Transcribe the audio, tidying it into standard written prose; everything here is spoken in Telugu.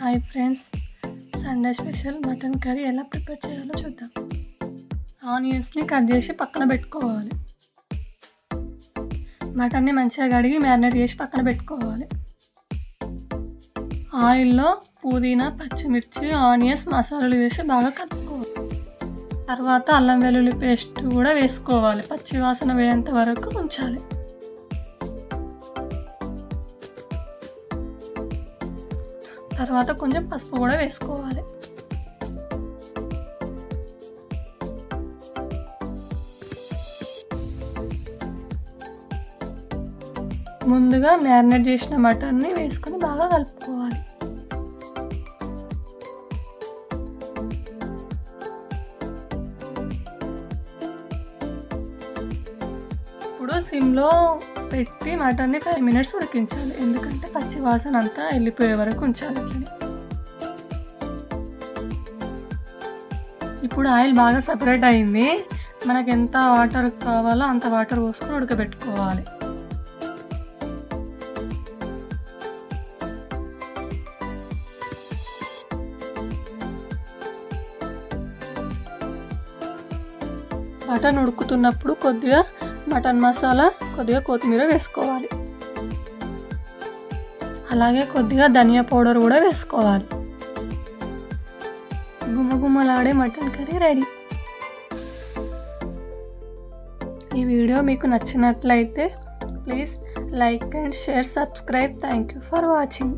Hi friends, Sunday special mutton curry ఎలా ప్రిపేర్ చేయాలో చూద్దాం. ఆనియన్స్ని కట్ చేసి పక్కన పెట్టుకోవాలి. మటన్ని మంచిగా కడిగి మ్యారినేట్ చేసి పక్కన పెట్టుకోవాలి. ఆయిల్లో పుదీనా, పచ్చిమిర్చి, ఆనియన్స్, మసాలాలు వేసి బాగా కలుపుకోవాలి. తర్వాత అల్లం వెల్లుల్లి పేస్ట్ కూడా వేసుకోవాలి. పచ్చి వాసన వేయేంత వరకు ఉంచాలి. తర్వాత కొంచెం పసుపు కూడా వేసుకోవాలి. ముందుగా మ్యారినేట్ చేసిన మటన్ని వేసుకొని బాగా కలుపుకోవాలి. ఇప్పుడు సిమ్లో పెట్టి మటన్ని 5 minutes ఉడికించాలి. ఎందుకంటే పచ్చి వాసన అంతా వెళ్ళిపోయే వరకు ఉంచాలి. ఇప్పుడు ఆయిల్ బాగా సపరేట్ అయింది. మనకు ఎంత వాటర్ కావాలో అంత వాటర్ పోసుకొని ఉడకబెట్టుకోవాలి. మటన్ ఉడుకుతున్నప్పుడు కొద్దిగా మటన్ మసాలా, కొద్దిగా కొత్తిమీర వేసుకోవాలి. అలాగే కొద్దిగా ధనియా పౌడర్ కూడా వేసుకోవాలి. గుమగుమలాడే మటన్ కర్రీ రెడీ. ఈ వీడియో మీకు నచ్చినట్లయితే please like and share, subscribe. Thank you for watching.